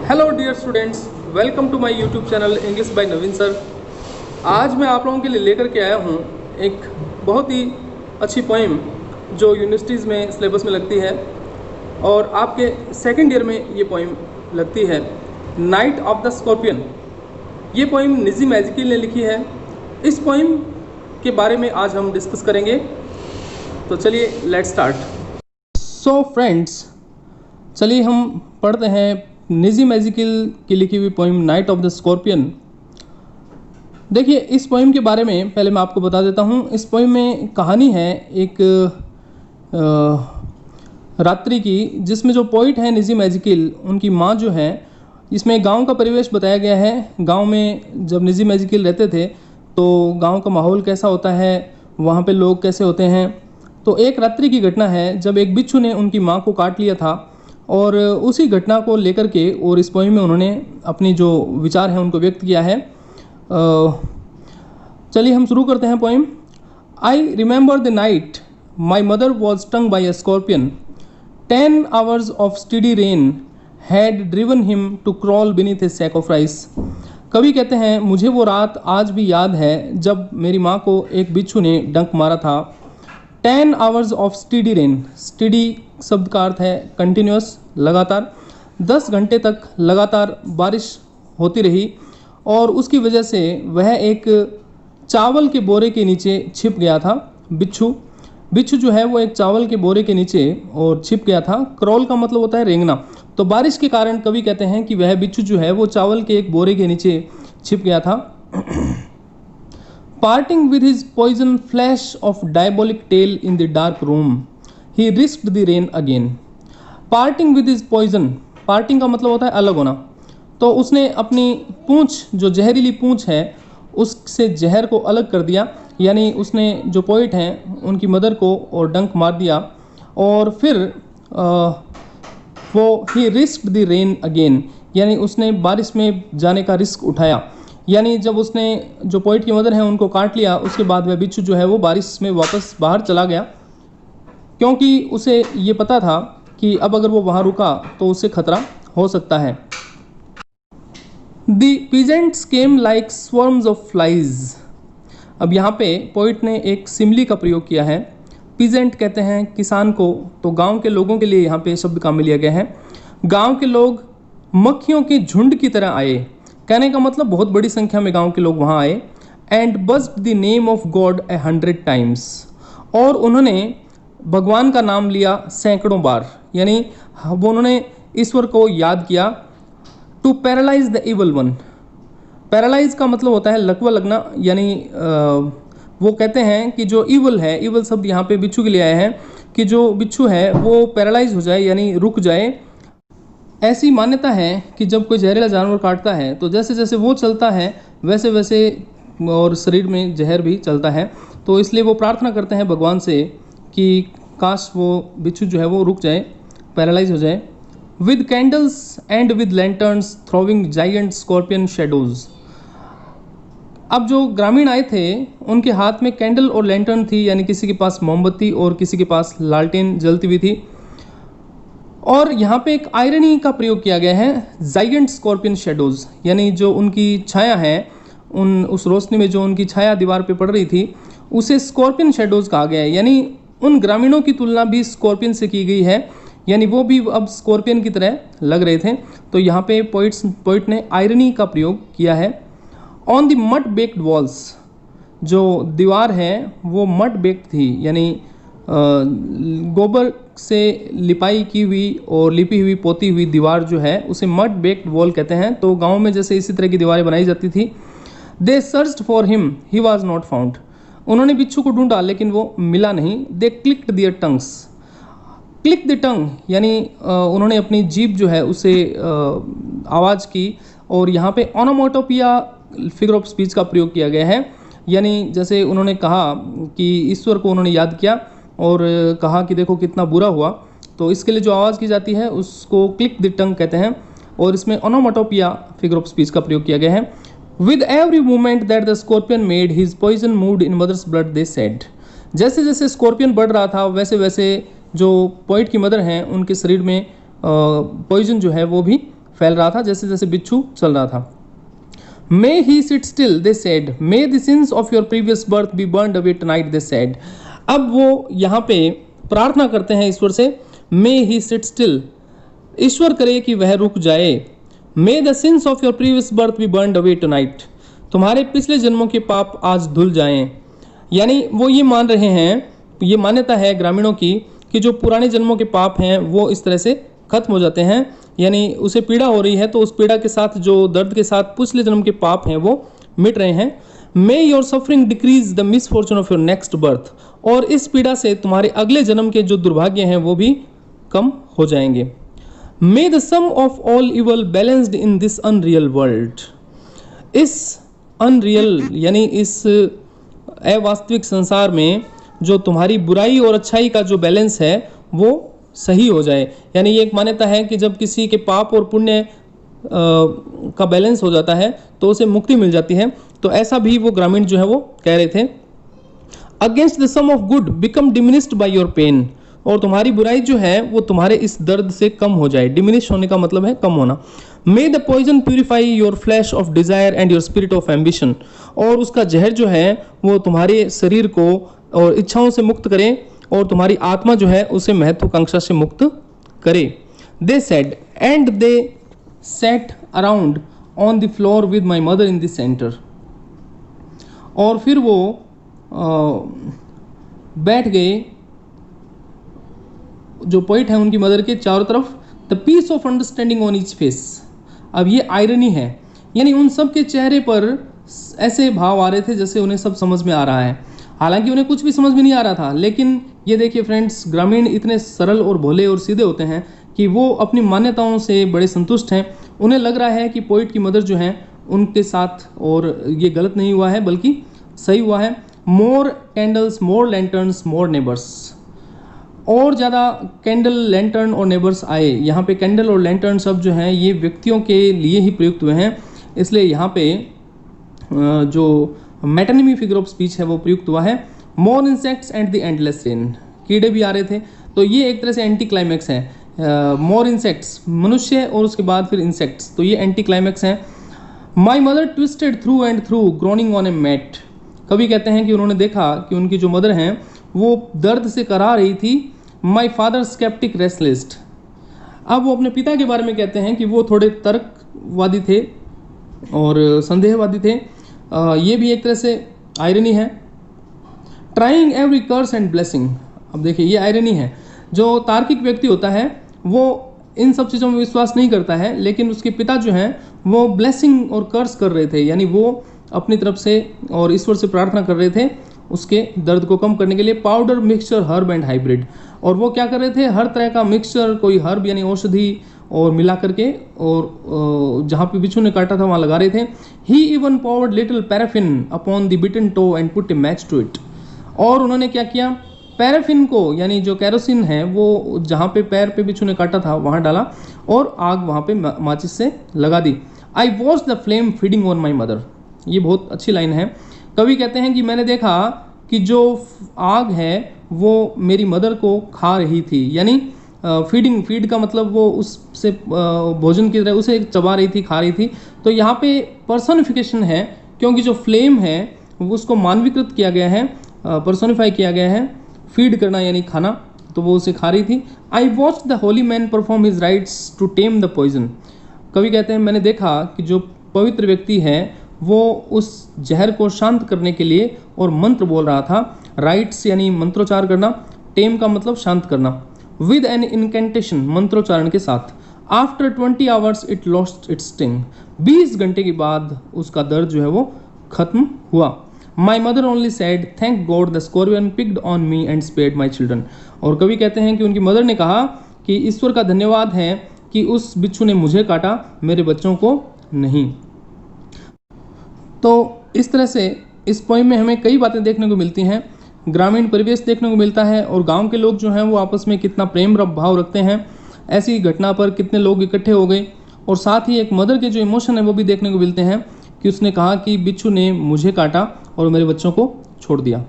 Hello dear students, welcome to my YouTube channel English by Naveen sir. आज मैं आप लोगों के लिए लेकर के आया हूँ एक बहुत ही अच्छी पोइम जो यूनिवर्सिटीज़ में सिलेबस में लगती है और आपके सेकंड ईयर में ये पोइम लगती है, नाइट ऑफ द स्कॉर्पियन। ये पोइम निजी मैजिकिल ने लिखी है। इस पोइम के बारे में आज हम डिस्कस करेंगे, तो चलिए लेट्स स्टार्ट। सो फ्रेंड्स, चलिए हम पढ़ते हैं निजी मैजिकिल की लिखी हुई poem night of the scorpion. देखिए, इस पोइम के बारे में पहले मैं आपको बता देता हूँ। इस पोइम में कहानी है एक रात्रि की, जिसमें जो पोइट है निजी मैजिकिल, उनकी माँ जो है, इसमें गांव का परिवेश बताया गया है। गांव में जब निजी मैजिकिल रहते थे तो गांव का माहौल कैसा होता है, वहाँ पे लोग कैसे होते हैं। तो एक रात्रि की घटना है जब एक बिच्छू ने उनकी माँ को काट लिया था, और उसी घटना को लेकर के और इस पोइम में उन्होंने अपनी जो विचार हैं उनको व्यक्त किया है। चलिए हम शुरू करते हैं poem. I remember the night my mother was stung by a scorpion. 10 hours of steady rain had driven him to crawl beneath a sack of rice। कवि कहते हैं, मुझे वो रात आज भी याद है जब मेरी माँ को एक बिच्छू ने डंक मारा था। 10 hours of steady rain, steady शब्द का अर्थ है कंटिन्यूस, लगातार। 10 घंटे तक लगातार बारिश होती रही और उसकी वजह से वह एक चावल के बोरे के नीचे छिप गया था। बिच्छू जो है वो एक चावल के बोरे के नीचे और छिप गया था। क्रॉल का मतलब होता है रेंगना। तो बारिश के कारण कवि कहते हैं कि वह बिच्छू जो है वो चावल के एक बोरे के नीचे छिप गया था। Parting with his poison flash of diabolic tail in the dark room he risked the rain again. Parting with his poison, parting का मतलब होता है अलग होना। तो उसने अपनी पूंछ, जो जहरीली पूंछ है, उससे जहर को अलग कर दिया। यानी उसने, जो पोइट हैं, उनकी मदर को और डंक मार दिया और फिर वो ही रिस्क्ड द रेन अगेन, यानी उसने बारिश में जाने का रिस्क उठाया। यानी जब उसने, जो पोइट की मदर हैं, उनको काट लिया, उसके बाद वह बिच्छू जो है वो बारिश में वापस बाहर चला गया, क्योंकि उसे ये पता था कि अब अगर वो वहाँ रुका तो उससे खतरा हो सकता है। The peasants came like swarms of flies। अब यहाँ पे पोइट ने एक सिमली का प्रयोग किया है। पीजेंट कहते हैं किसान को, तो गांव के लोगों के लिए यहाँ पे शब्द काम में लिया गया है। गांव के लोग मक्खियों के झुंड की तरह आए। कहने का मतलब बहुत बड़ी संख्या में गांव के लोग वहाँ आए। And buzzed the name of God 100 times, और उन्होंने भगवान का नाम लिया सैकड़ों बार। यानी वो उन्होंने ईश्वर को याद किया। To paralyse the evil one, paralyse का मतलब होता है लकवा लगना। यानी वो कहते हैं कि जो इवल है, इवल शब्द यहाँ पे बिच्छू के लिए आए हैं, कि जो बिच्छू है वो पैरालाइज हो जाए, यानी रुक जाए। ऐसी मान्यता है कि जब कोई जहरीला जानवर काटता है तो जैसे जैसे वो चलता है वैसे वैसे और शरीर में जहर भी चलता है। तो इसलिए वो प्रार्थना करते हैं भगवान से कि काश वो बिच्छू जो है वो रुक जाए, पैरालाइज हो जाए। With candles and with lanterns throwing giant scorpion shadows. अब जो ग्रामीण आए थे उनके हाथ में कैंडल और लैंटर्न थी, यानी किसी के पास मोमबत्ती और किसी के पास लालटेन जलती हुई थी। और यहाँ पे एक आयरनी का प्रयोग किया गया है, जाइंट स्कॉर्पियन शेडोज, यानी जो उनकी छाया है, उस रोशनी में जो उनकी छाया दीवार पे पड़ रही थी, उसे स्कॉर्पियन शेडोज कहा गया है। यानी उन ग्रामीणों की तुलना भी स्कॉर्पियन से की गई है, यानी वो भी अब स्कॉर्पियन की तरह लग रहे थे। तो यहाँ पे पोइट ने आयरनी का प्रयोग किया है। On the mud baked walls, जो दीवार है वो मड बेक्ड थी, यानी गोबर से लिपाई की हुई और लिपी हुई पोती हुई दीवार जो है उसे मड बेक्ड वॉल कहते हैं। तो गाँव में जैसे इसी तरह की दीवारें बनाई जाती थी। They searched for him he was not found. उन्होंने बिच्छू को ढूंढा लेकिन वो मिला नहीं। They clicked their tongues, click the tongue, यानी उन्होंने अपनी जीभ जो है उसे आवाज़ की। और यहाँ पे ओनोमोटोपिया फिगर ऑफ स्पीच का प्रयोग किया गया है। यानी जैसे उन्होंने कहा कि ईश्वर को उन्होंने याद किया और कहा कि देखो कितना बुरा हुआ, तो इसके लिए जो आवाज़ की जाती है उसको क्लिक द टंग कहते हैं। और इसमें ओनोमोटोपिया फिगर ऑफ स्पीच का प्रयोग किया गया है। With every movement that the scorpion made his poison moved in mother's blood they said. जैसे जैसे स्कॉर्पियन बढ़ रहा था वैसे वैसे जो पोइट की मदर हैं उनके शरीर में पॉइजन जो है वो भी फैल रहा था जैसे जैसे बिच्छू चल रहा था। May he sit still, they said. May the sins of your previous birth be burned away tonight, they said. अब वो यहाँ पे प्रार्थना करते हैं ईश्वर से, May he sit still. ईश्वर करे कि वह रुक जाए। May the sins of your previous birth be burned away tonight. तुम्हारे पिछले जन्मों के पाप आज धुल जाएं। यानी वो ये मान रहे हैं, ये मान्यता है ग्रामीणों की कि जो पुराने जन्मों के पाप हैं वो इस तरह से खत्म हो जाते हैं। यानी उसे पीड़ा हो रही है तो उस पीड़ा के साथ, जो दर्द के साथ पिछले जन्म के पाप हैं वो मिट रहे हैं। मे your suffering decrease the misfortune of your next birth. और इस पीड़ा से तुम्हारे अगले जन्म के जो दुर्भाग्य हैं वो भी कम हो जाएंगे। May the sum of all evil balanced in this unreal world. इस अनरियल यानी इस अवास्तविक संसार में जो तुम्हारी बुराई और अच्छाई का जो बैलेंस है वो सही हो जाए। यानी ये एक मान्यता है कि जब किसी के पाप और पुण्य का बैलेंस हो जाता है तो उसे मुक्ति मिल जाती है। तो ऐसा भी वो ग्रामीण जो है वो कह रहे थे। Against the sum of good become diminished by your pain. और तुम्हारी बुराई जो है वो तुम्हारे इस दर्द से कम हो जाए। डिमिनिश होने का मतलब है कम होना। May the poison purify your flesh of desire and your spirit of ambition. और उसका जहर जो है वो तुम्हारे शरीर को और इच्छाओं से मुक्त करे और तुम्हारी आत्मा जो है उसे महत्वाकांक्षा से मुक्त करे। They said and they set around on the floor with my mother in the centre. और फिर वो बैठ गए, जो पोइट है उनकी मदर के चारों तरफ। The peace of understanding on each face. अब ये आयरनी है, यानी उन सब के चेहरे पर ऐसे भाव आ रहे थे जैसे उन्हें सब समझ में आ रहा है। हालांकि उन्हें कुछ भी समझ में नहीं आ रहा था, लेकिन ये देखिए फ्रेंड्स, ग्रामीण इतने सरल और भोले और सीधे होते हैं कि वो अपनी मान्यताओं से बड़े संतुष्ट हैं। उन्हें लग रहा है कि पोइट की मदर जो है उनके साथ, और ये गलत नहीं हुआ है बल्कि सही हुआ है। मोर कैंडल्स, मोर लैंटर्न्स, मोर नेबर्स। और ज़्यादा कैंडल, लैंटर्न और नेबर्स आए। यहाँ पे कैंडल और लैंटर्न शब्द जो हैं ये व्यक्तियों के लिए ही प्रयुक्त हुए हैं, इसलिए यहाँ पे जो मेटोनिमी फिगर ऑफ स्पीच है वो प्रयुक्त हुआ है। More insects and the endless rain. कीड़े भी आ रहे थे, तो ये एक तरह से एंटी क्लाइमैक्स है। मोर इंसेक्ट्स, मनुष्य, और उसके बाद फिर इंसेक्ट्स, तो ये एंटी क्लाइमैक्स है। My mother twisted through and through groaning on a mat. कभी कहते हैं कि उन्होंने देखा कि उनकी जो मदर हैं वो दर्द से करा रही थी। My father sceptic restless. अब वो अपने पिता के बारे में कहते हैं कि वो थोड़े तर्कवादी थे और संदेहवादी थे। ये भी एक तरह से आयरनी है। Trying every curse and blessing. अब देखिए ये आयरनी है। जो तार्किक व्यक्ति होता है वो इन सब चीज़ों में विश्वास नहीं करता है, लेकिन उसके पिता जो हैं वो ब्लेसिंग और कर्स कर रहे थे, यानी वो अपनी तरफ से और ईश्वर से प्रार्थना कर रहे थे उसके दर्द को कम करने के लिए। Powder, mixture, herb and hybrid. और वो क्या कर रहे थे, हर तरह का मिक्सचर, कोई हर्ब यानी औषधि और मिला करके, और जहाँ पे बिच्छू ने काटा था वहाँ लगा रहे थे। He even poured little paraffin upon the bitten toe and put a match to it. और उन्होंने क्या किया, पैराफिन को, यानी जो कैरोसिन है वो जहाँ पे पैर पे बिच्छू ने काटा था वहाँ डाला और आग वहाँ पे माचिस से लगा दी। I watch the flame feeding on my mother. ये बहुत अच्छी लाइन है। कवि कहते हैं कि मैंने देखा कि जो आग है वो मेरी मदर को खा रही थी, यानी फीडिंग, फीड का मतलब वो उससे भोजन की तरह उसे चबा रही थी, खा रही थी। तो यहाँ पे पर्सनिफिकेशन है, क्योंकि जो फ्लेम है वो उसको मानवीकृत किया गया है, पर्सोनिफाई किया गया है। फीड करना यानी खाना, तो वो उसे खा रही थी। I watch the holy man perform his rites to tame the poison. कवि कहते हैं मैंने देखा कि जो पवित्र व्यक्ति है वो उस जहर को शांत करने के लिए और मंत्र बोल रहा था। राइट्स यानी मंत्रोच्चार करना, टेम का मतलब शांत करना। विद एन इनकेंटेशन, मंत्रोच्चारण के साथ। After 20 hours it lost its sting. 20 घंटे के बाद उसका दर्द जो है वो खत्म हुआ। My mother only said thank God the scorpion picked on me and spared my children. और कवि कहते हैं कि उनकी मदर ने कहा कि ईश्वर का धन्यवाद है कि उस बिच्छू ने मुझे काटा, मेरे बच्चों को नहीं। तो इस तरह से इस पोइम में हमें कई बातें देखने को मिलती हैं। ग्रामीण परिवेश देखने को मिलता है और गांव के लोग जो हैं वो आपस में कितना प्रेम भाव रखते हैं, ऐसी घटना पर कितने लोग इकट्ठे हो गए। और साथ ही एक मदर के जो इमोशन है वो भी देखने को मिलते हैं कि उसने कहा कि बिच्छू ने मुझे काटा और मेरे बच्चों को छोड़ दिया।